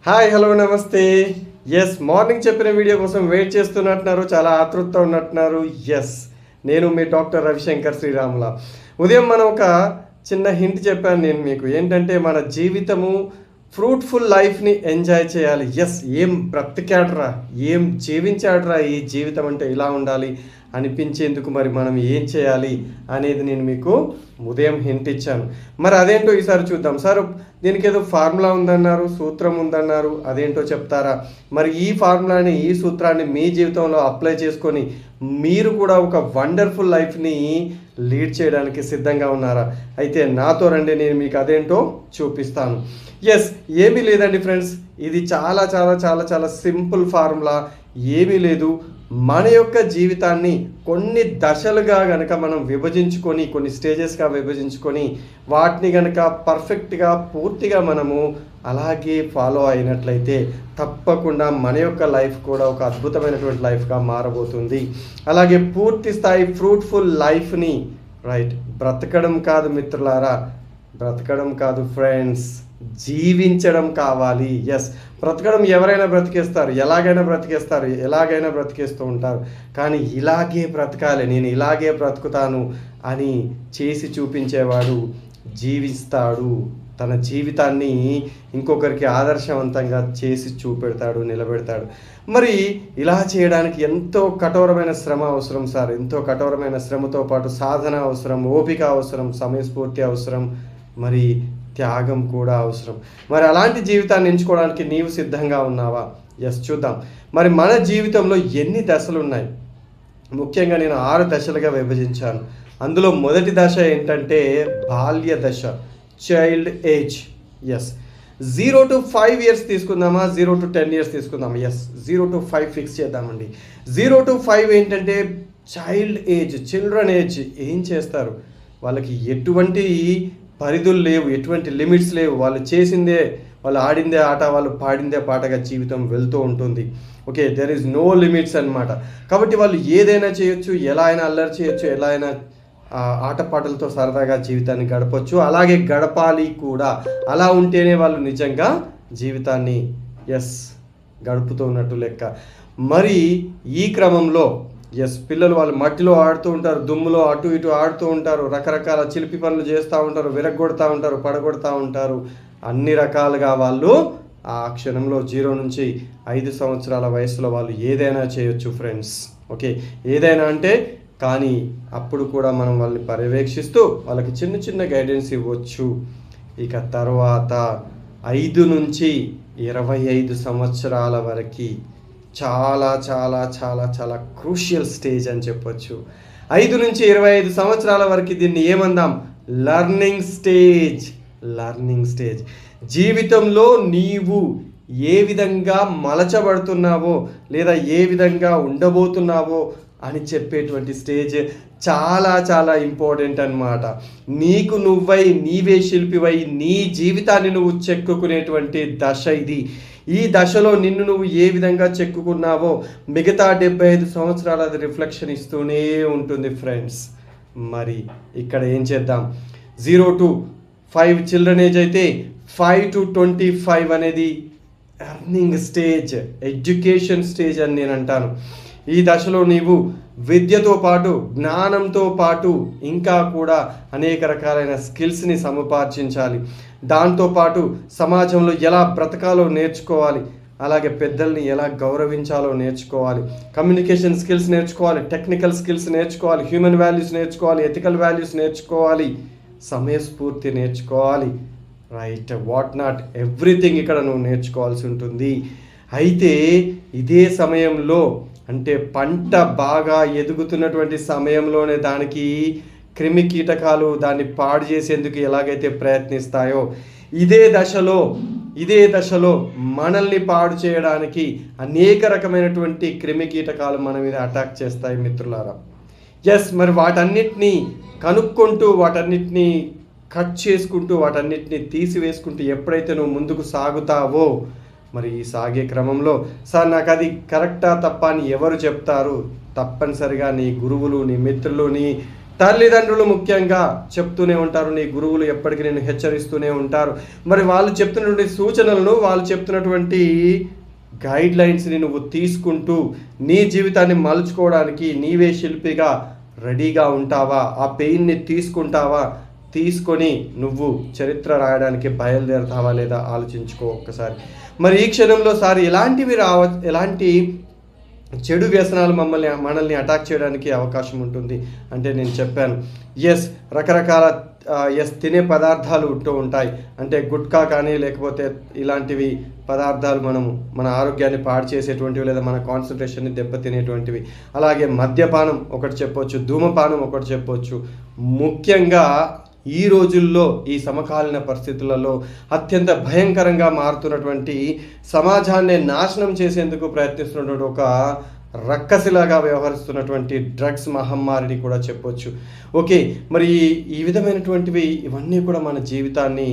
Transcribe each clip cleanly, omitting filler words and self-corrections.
Hi hello నమస్తే. Morning చెప్పిన video కోసం వెయిట్ చేస్తున్నట్టున్నారు, చాలా ఆతృతతో ఉన్నట్టున్నారు. నేను మీ డాక్టర్ రవిశంకర్ శ్రీరాముల. ఉదయం మనం ఒక చిన్న హింట్ చెప్పాను నేను మీకు. ఏంటంటే మన జీవితము ఫ్రూట్ఫుల్ లైఫ్ని ఎంజాయ్ చేయాలి. ఏం బ్రతికాడ్రా, ఏం జీవించాడ్రా, ఈ జీవితం అంటే ఇలా ఉండాలి అనిపించేందుకు మరి మనం ఏం చేయాలి అనేది నేను మీకు ఉదయం హింట్ ఇచ్చాను. మరి అదేంటో ఈసారి చూద్దాం. సార్ దీనికి ఏదో ఫార్ములా ఉందన్నారు, సూత్రం ఉందన్నారు, అదేంటో చెప్తారా? మరి ఈ ఫార్ములాని, ఈ సూత్రాన్ని మీ జీవితంలో అప్లై చేసుకొని మీరు కూడా ఒక వండర్ఫుల్ లైఫ్ని లీడ్ చేయడానికి సిద్ధంగా ఉన్నారా? అయితే నాతో రండి, నేను మీకు అదేంటో చూపిస్తాను. ఏమీ లేదండి ఫ్రెండ్స్, ఇది చాలా చాలా చాలా చాలా సింపుల్ ఫార్ములా. ఏమీ లేదు, మన యొక్క జీవితాన్ని కొన్ని దశలుగా గనక మనం విభజించుకొని, కొన్ని స్టేజెస్గా విభజించుకొని వాటిని గనక పర్ఫెక్ట్గా పూర్తిగా మనము అలాగే ఫాలో అయినట్లయితే తప్పకుండా మన యొక్క లైఫ్ కూడా ఒక అద్భుతమైనటువంటి లైఫ్గా మారబోతుంది. అలాగే పూర్తి స్థాయి ఫ్రూట్ఫుల్ లైఫ్ని బ్రతకడం కాదు మిత్రులారా, బ్రతకడం కాదు ఫ్రెండ్స్, జీవించడం కావాలి. బ్రతకడం ఎవరైనా బ్రతికేస్తారు, ఎలాగైనా బ్రతికేస్తూ ఉంటారు. కానీ ఇలాగే బ్రతకాలి, నేను ఇలాగే బ్రతుకుతాను అని చేసి చూపించేవాడు జీవిస్తాడు. తన జీవితాన్ని ఇంకొకరికి ఆదర్శవంతంగా చేసి చూపెడతాడు, నిలబెడతాడు. మరి ఇలా చేయడానికి ఎంతో కఠోరమైన శ్రమ అవసరం సార్. ఎంతో కఠోరమైన శ్రమతో పాటు సాధన అవసరం, ఓపిక అవసరం, సమయస్ఫూర్తి అవసరం, మరి త్యాగం కూడా అవసరం. మరి అలాంటి జీవితాన్ని ఎంచుకోవడానికి నీవు సిద్ధంగా ఉన్నావా? చూద్దాం. మరి మన జీవితంలో ఎన్ని దశలు ఉన్నాయి? ముఖ్యంగా నేను 6 దశలుగా విభజించాను. అందులో మొదటి దశ ఏంటంటే బాల్య దశ, చైల్డ్ ఏజ్. 0 to 5 years తీసుకుందామా, 0 to 10 years తీసుకుందామా? 0 to 5 ఫిక్స్ చేద్దామండి. 0 to 5 ఏంటంటే చైల్డ్ ఏజ్, చిల్డ్రన్ ఏజ్. ఏం చేస్తారు? వాళ్ళకి ఎటువంటి పరిధులు లేవు, ఎటువంటి లిమిట్స్ లేవు. వాళ్ళు చేసిందే, వాళ్ళు ఆడిందే ఆట, వాళ్ళు పాడిందే పాటగా జీవితం వెళ్తూ ఉంటుంది. దెర్ ఈజ్ నో లిమిట్స్ అన్నమాట. కాబట్టి వాళ్ళు ఏదైనా చేయొచ్చు, ఎలా అయినా అల్లరి చేయొచ్చు, ఎలా అయినా ఆటపాటలతో సరదాగా జీవితాన్ని గడపచ్చు. అలాగే గడపాలి కూడా. అలా ఉంటేనే వాళ్ళు నిజంగా జీవితాన్ని గడుపుతూ ఉన్నట్టు లెక్క. మరి ఈ క్రమంలో పిల్లలు వాళ్ళు మట్టిలో ఆడుతూ ఉంటారు, దుమ్ములో అటు ఇటు ఆడుతూ ఉంటారు, రకరకాల చిలిపి పనులు చేస్తూ ఉంటారు, విరగొడతా ఉంటారు, పడగొడతా ఉంటారు. అన్ని రకాలుగా వాళ్ళు ఆ క్షణంలో 0 నుంచి 5 సంవత్సరాల వయసులో వాళ్ళు ఏదైనా చేయొచ్చు ఫ్రెండ్స్. ఏదైనా అంటే, కానీ అప్పుడు కూడా మనం వాళ్ళని పర్యవేక్షిస్తూ వాళ్ళకి చిన్న చిన్న గైడెన్స్ ఇవ్వచ్చు. ఇక తర్వాత 5 నుంచి 25 సంవత్సరాల వరకు చాలా చాలా చాలా చాలా క్రూషియల్ స్టేజ్ అని చెప్పొచ్చు. 5 నుంచి 25 సంవత్సరాల వరకు దీన్ని ఏమందాం? Learning stage. జీవితంలో నీవు ఏ విధంగా మలచబడుతున్నావో లేదా ఏ విధంగా ఉండబోతున్నావో అని చెప్పేటువంటి స్టేజ్ చాలా చాలా ఇంపార్టెంట్ అన్నమాట. నీకు నువ్వై, నీవే శిల్పివై, నీ జీవితాన్ని నువ్వు చెక్కుకునేటువంటి దశ ఇది. ఈ దశలో నిన్ను నువ్వు ఏ విధంగా చెక్కుకున్నావో మిగతా 75 సంవత్సరాలు అది రిఫ్లెక్షన్ ఇస్తూనే ఉంటుంది ఫ్రెండ్స్. మరి ఇక్కడ ఏం చేద్దాం? 0 to 5 చిల్డ్రన్ ఏజ్ అయితే 5 to 25 అనేది ఎర్నింగ్ స్టేజ్, ఎడ్యుకేషన్ స్టేజ్ అని నేను అంటాను. ఈ దశలో నీవు విద్యతో పాటు, జ్ఞానంతో పాటు ఇంకా కూడా అనేక రకాలైన స్కిల్స్ని సముపార్జించాలి. దాంతోపాటు సమాజంలో ఎలా బ్రతకాలో నేర్చుకోవాలి, అలాగే పెద్దల్ని ఎలా గౌరవించాలో నేర్చుకోవాలి, కమ్యూనికేషన్ స్కిల్స్ నేర్చుకోవాలి, టెక్నికల్ స్కిల్స్ నేర్చుకోవాలి, హ్యూమన్ వాల్యూస్ నేర్చుకోవాలి, ఎథికల్ వాల్యూస్ నేర్చుకోవాలి, సమయస్ఫూర్తి నేర్చుకోవాలి, వాట్ నాట్ ఎవ్రీథింగ్ ఇక్కడ నువ్వు నేర్చుకోవాల్సి ఉంటుంది. అయితే ఇదే సమయంలో, అంటే పంట బాగా ఎదుగుతున్నటువంటి సమయంలోనే దానికి క్రిమి కీటకాలు దాన్ని పాడు చేసేందుకు ఎలాగైతే ప్రయత్నిస్తాయో, ఇదే దశలో మనల్ని పాడు చేయడానికి అనేక రకమైనటువంటి క్రిమి కీటకాలు మన మీద అటాక్ చేస్తాయి మిత్రులారా. మరి వాటన్నిటినీ కనుక్కుంటూ, వాటన్నిటినీ కట్ చేసుకుంటూ, వాటన్నిటినీ తీసివేసుకుంటూ ఎప్పుడైతే నువ్వు ముందుకు సాగుతావో, మరి ఈ సాగే క్రమంలో సార్ నాకు అది కరెక్టా తప్ప అని ఎవరు చెప్తారు? తప్పనిసరిగా నీ గురువులు, నీ మిత్రులు, తల్లిదండ్రులు ముఖ్యంగా చెప్తూనే ఉంటారు, నీ గురువులు ఎప్పటికీ నేను హెచ్చరిస్తూనే ఉంటారు. మరి వాళ్ళు చెప్తున్నటువంటి సూచనలను, వాళ్ళు చెప్తున్నటువంటి గైడ్ లైన్స్ని నువ్వు తీసుకుంటూ నీ జీవితాన్ని మలుచుకోవడానికి నీవే శిల్పిగా రెడీగా ఉంటావా? ఆ పెయిన్ని తీసుకుంటావా? తీసుకొని నువ్వు చరిత్ర రాయడానికి బయలుదేరతావా లేదా ఆలోచించుకో ఒక్కసారి. మరి ఈ క్షణంలో సార్ ఎలాంటి చెడు వ్యసనాలు మనల్ని అటాక్ చేయడానికి అవకాశం ఉంటుంది అంటే నేను చెప్పాను, రకరకాల తినే పదార్థాలు ఉంటూ ఉంటాయి. అంటే గుట్కా కానీ లేకపోతే ఇలాంటివి పదార్థాలు మన ఆరోగ్యాన్ని పాడు చేసేటువంటివి లేదా మన కాన్సన్ట్రేషన్ని దెబ్బతినేటువంటివి. అలాగే మద్యపానం ఒకటి చెప్పొచ్చు, ధూమపానం ఒకటి చెప్పొచ్చు. ముఖ్యంగా ఈ రోజుల్లో ఈ సమకాలీన పరిస్థితులలో అత్యంత భయంకరంగా మారుతున్నటువంటి సమాజాన్ని నాశనం చేసేందుకు ప్రయత్నిస్తున్నటువంటి ఒక రక్కసిలాగా వ్యవహరిస్తున్నటువంటి డ్రగ్స్ మహమ్మారిని కూడా చెప్పొచ్చు. ఓకే, మరి ఈ విధమైనటువంటివి ఇవన్నీ కూడా మన జీవితాన్ని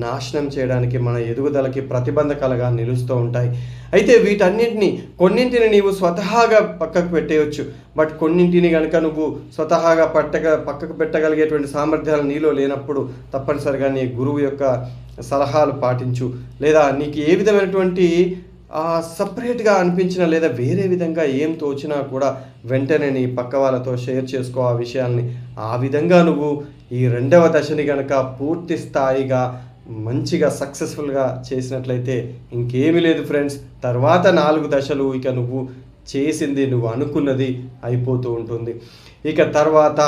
నాశనం చేయడానికి, మన ఎదుగుదలకి ప్రతిబంధకాలుగా నిలుస్తూ ఉంటాయి. అయితే కొన్నింటిని నీవు స్వతహాగా పక్కకు పెట్టేయచ్చు. బట్ కొన్నింటిని కనుక నువ్వు స్వతహాగా పక్కకు పెట్టగలిగేటువంటి సామర్థ్యాలు నీలో లేనప్పుడు తప్పనిసరిగా నీ గురువు యొక్క సలహాలు పాటించు. లేదా నీకు ఏ విధమైనటువంటి సపరేట్గా అనిపించిన లేదా వేరే విధంగా ఏం తోచినా కూడా వెంటనే నీ పక్క వాళ్ళతో షేర్ చేసుకో ఆ విషయాల్ని. ఆ విధంగా నువ్వు ఈ 2వ దశని కనుక పూర్తి స్థాయిగా మంచిగా సక్సెస్ఫుల్గా చేసినట్లయితే ఇంకేమీ లేదు ఫ్రెండ్స్. తర్వాత 4 దశలు ఇక నువ్వు చేసింది, నువ్వు అనుకున్నది అయిపోతూ ఉంటుంది. ఇక తర్వాత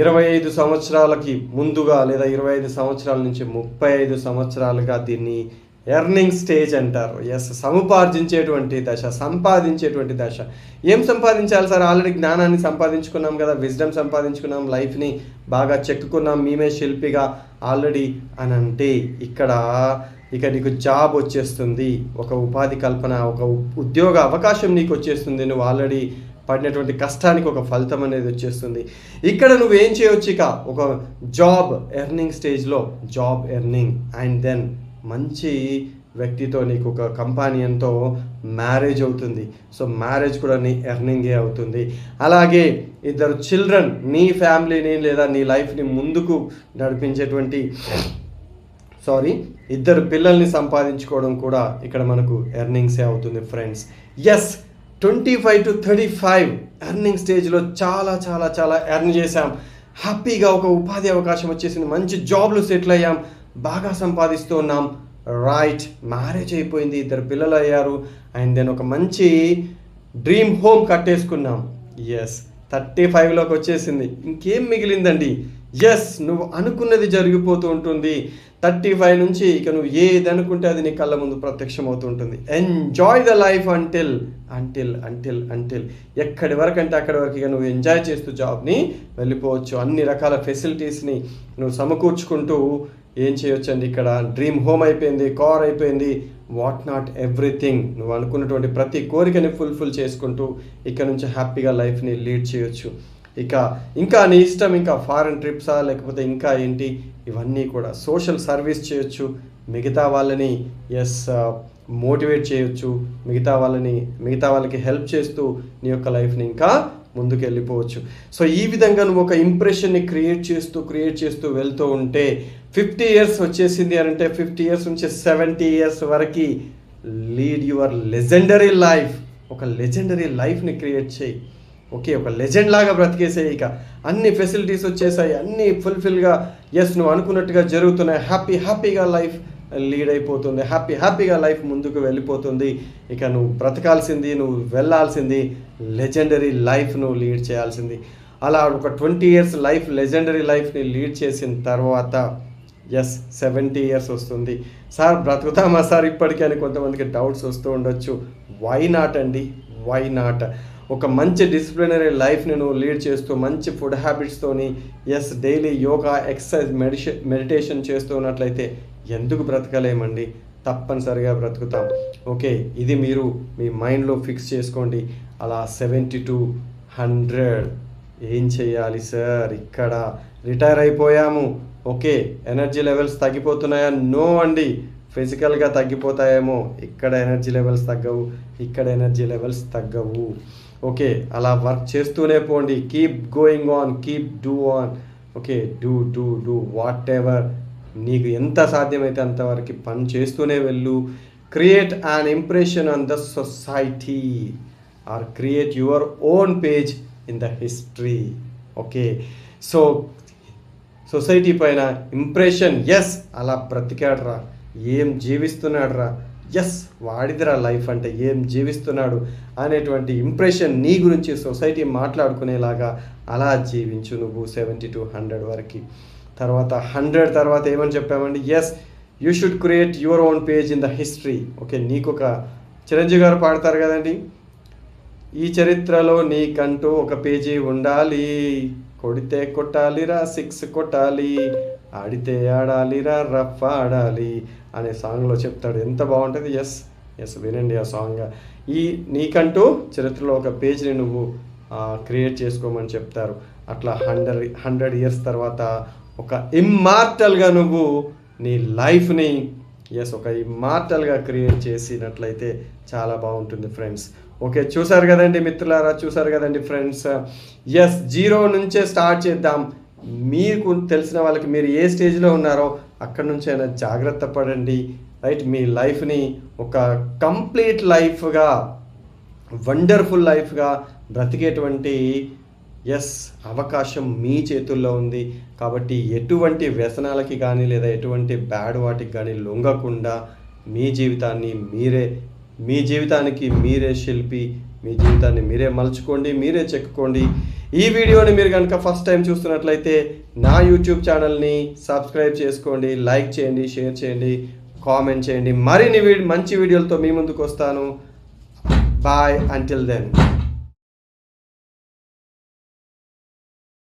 25 సంవత్సరాలకి ముందుగా లేదా 25 సంవత్సరాల నుంచి 35 సంవత్సరాలుగా దీన్ని ఎర్నింగ్ స్టేజ్ అంటారు. సంపాదించేటువంటి దశ. ఏం సంపాదించాలి సార్? ఆల్రెడీ జ్ఞానాన్ని సంపాదించుకున్నాం కదా, విజ్డమ్ సంపాదించుకున్నాం, లైఫ్ని బాగా చెక్కుకున్నాం, మేమే శిల్పిగా ఆల్రెడీ అని అంటే ఇక నీకు జాబ్ వచ్చేస్తుంది, ఒక ఉపాధి కల్పన, ఒక ఉద్యోగ అవకాశం నీకు వచ్చేస్తుంది. నువ్వు ఆల్రెడీ పడినటువంటి కష్టానికి ఒక ఫలితం అనేది వచ్చేస్తుంది. ఇక్కడ నువ్వేం చేయవచ్చు? ఇక ఒక జాబ్ ఎర్నింగ్ స్టేజ్లో జాబ్ ఎర్నింగ్ అండ్ దెన్ మంచి వ్యక్తితో నీకు ఒక కంపానియన్తో మ్యారేజ్ అవుతుంది. సో మ్యారేజ్ కూడా నీ ఎర్నింగే అవుతుంది. అలాగే 2 చిల్డ్రన్, నీ ఫ్యామిలీని లేదా నీ లైఫ్ని ముందుకు నడిపించేటువంటి 2 పిల్లల్ని సంపాదించుకోవడం కూడా ఇక్కడ మనకు ఎర్నింగ్సే అవుతుంది ఫ్రెండ్స్. 25 to 35 ఎర్నింగ్ స్టేజ్లో చాలా చాలా చాలా ఎర్న్ చేసాం, హ్యాపీగా ఒక ఉపాధి అవకాశం వచ్చేసింది, మంచి జాబ్లు సెటిల్ అయ్యాం, బాగా సంపాదిస్తూ ఉన్నాం. రైట్, మ్యారేజ్ అయిపోయింది, 2 పిల్లలు అయ్యారు, అండ్ దెన్ ఒక మంచి డ్రీమ్ హోమ్ కట్టేసుకున్నాం. 35లోకి వచ్చేసింది, ఇంకేం మిగిలిందండి? నువ్వు అనుకున్నది జరిగిపోతూ ఉంటుంది. 35 నుంచి ఇక నువ్వు ఏది అనుకుంటే అది నీ కళ్ళ ముందు ప్రత్యక్షమవుతూ ఉంటుంది. ఎంజాయ్ ద లైఫ్ అంటిల్ ఎక్కడి వరకు అంటే అక్కడి వరకు ఇక నువ్వు ఎంజాయ్ చేస్తూ జాబ్ని వెళ్ళిపోవచ్చు. అన్ని రకాల ఫెసిలిటీస్ని నువ్వు సమకూర్చుకుంటూ ఏం చేయొచ్చు అండి? ఇక్కడ డ్రీమ్ హోమ్ అయిపోయింది, కార్ అయిపోయింది, వాట్ నాట్ ఎవ్రీథింగ్. నువ్వు అనుకున్నటువంటి ప్రతి కోరికని ఫుల్ఫిల్ చేసుకుంటూ ఇక్కడ నుంచి హ్యాపీగా లైఫ్ని లీడ్ చేయొచ్చు. ఇంకా నీ ఇష్టం, ఇంకా ఫారెన్ ట్రిప్సా లేకపోతే ఇంకా ఏంటి, ఇవన్నీ కూడా సోషల్ సర్వీస్ చేయొచ్చు, మిగతా వాళ్ళని మోటివేట్ చేయొచ్చు, మిగతా వాళ్ళకి హెల్ప్ చేస్తూ నీ యొక్క లైఫ్ని ఇంకా ముందుకు వెళ్ళిపోవచ్చు. సో ఈ విధంగా నువ్వు ఒక ఇంప్రెషన్ని క్రియేట్ చేస్తూ వెళ్తూ ఉంటే 50 ఇయర్స్ వచ్చేసింది అని అంటే 50 ఇయర్స్ నుంచి 70 ఇయర్స్ వరకు లీడ్ యువర్ లెజెండరీ లైఫ్. ఒక లెజెండరీ లైఫ్ని క్రియేట్ చేయి. ఓకే, ఒక లెజెండ్ లాగా బ్రతికేసాయి. ఇక అన్ని ఫెసిలిటీస్ వచ్చేసాయి, అన్నీ ఫుల్ఫిల్గా నువ్వు అనుకున్నట్టుగా జరుగుతున్నాయి, హ్యాపీగా లైఫ్ లీడ్ అయిపోతుంది, హ్యాపీగా లైఫ్ ముందుకు వెళ్ళిపోతుంది. ఇక నువ్వు బ్రతకాల్సింది, నువ్వు వెళ్ళాల్సింది లెజెండరీ లైఫ్ నువ్వు లీడ్ చేయాల్సింది. అలా ఒక 20 ఇయర్స్ లైఫ్, లెజెండరీ లైఫ్ని లీడ్ చేసిన తర్వాత 70 ఇయర్స్ వస్తుంది. సార్ బ్రతుకుతామా సార్ ఇప్పటికీ అని కొంతమందికి డౌట్స్ వస్తూ ఉండొచ్చు. వై నాట్ అండి, వై నాట్? ఒక మంచి డిసిప్లినరీ లైఫ్ని నువ్వు లీడ్ చేస్తూ మంచి ఫుడ్ హ్యాబిట్స్తోని డైలీ యోగా, ఎక్సర్సైజ్, మెడిటేషన్ చేస్తూ ఉన్నట్లయితే ఎందుకు బ్రతకలేమండి? తప్పనిసరిగా బ్రతుకుతాం. ఓకే, ఇది మీరు మీ మైండ్లో ఫిక్స్ చేసుకోండి. అలా 70 to 100 ఏం చేయాలి సార్? ఇక్కడ రిటైర్ అయిపోయాము, ఓకే, ఎనర్జీ లెవెల్స్ తగ్గిపోతున్నాయా? నో అండి, ఫిజికల్గా తగ్గిపోతాయేమో, ఇక్కడ ఎనర్జీ లెవెల్స్ తగ్గవు, ఇక్కడ ఎనర్జీ లెవెల్స్ తగ్గవు. ఓకే, అలా వర్క్ చేస్తూనే పోండి. Keep going on, keep do on. Okay, do what ever నీకు ఎంత సాధ్యమైతే అంతవరకు పని చేస్తూనే వెళ్ళు. Create an impression on the society are create your own page in the history. Okay, so society పైన ఇంప్రెషన్, ఎస్ అలా బ్రతికాడురా, ఏం జీవిస్తున్నాడురా, ఎస్ వాడిదిరా లైఫ్ అంటే, ఏం జీవిస్తున్నాడు అనేటువంటి ఇంప్రెషన్ నీ గురించి సొసైటీ మాట్లాడుకునేలాగా అలా జీవించు నువ్వు 70 to 100 వరకు. తర్వాత 100 తర్వాత ఏమని చెప్పామండి, yes you should create your own page in the history. Okay, నీకు ఒక చిరంజీవి గారు పాడతారు కదండి, ఈ చరిత్రలో నీకంటూ ఒక పేజీ ఉండాలి, కొడితే కొట్టాలిరా 6 కొట్టాలి, ఆడితే ఆడాలిరా రఫ్ ఆడాలి అనే సాంగ్లో చెప్తాడు. ఎంత బాగుంటుంది. ఎస్ వినండి ఆ సాంగ్. నీకంటూ చరిత్రలో ఒక పేజ్ని నువ్వు క్రియేట్ చేసుకోమని చెప్తారు. అట్లా 100 ఇయర్స్ తర్వాత ఒక ఇమ్మార్టల్గా నువ్వు నీ లైఫ్ని ఒక ఇమ్మార్టల్గా క్రియేట్ చేసినట్లయితే చాలా బాగుంటుంది ఫ్రెండ్స్. ఓకే, చూసారు కదండి మిత్రులారా, చూసారు కదండి ఫ్రెండ్స్. జీరో నుంచే స్టార్ట్ చేద్దాం. మీకు తెలిసిన వాళ్ళకి మీరు ఏ స్టేజ్లో ఉన్నారో అక్కడి నుంచి అయినా జాగ్రత్త పడండి. రైట్, మీ లైఫ్ని ఒక కంప్లీట్ లైఫ్గా, వండర్ఫుల్ లైఫ్గా బ్రతికేటువంటి అవకాశం మీ చేతుల్లో ఉంది. కాబట్టి ఎటువంటి వ్యసనాలకి కానీ లేదా ఎటువంటి బ్యాడ్ వాటికి కానీ లొంగకుండా మీ జీవితానికి మీరే శిల్పి, మీ జీవితాన్ని మీరే మలుచుకోండి, మీరే చెక్కుకోండి. ఈ వీడియోని మీరు కనుక ఫస్ట్ టైం చూస్తున్నట్లయితే నా యూట్యూబ్ ఛానల్ని సబ్స్క్రైబ్ చేసుకోండి, లైక్ చేయండి, షేర్ చేయండి, కామెంట్ చేయండి. మరిన్ని మంచి వీడియోలతో మీ ముందుకు వస్తాను. Bye, until then.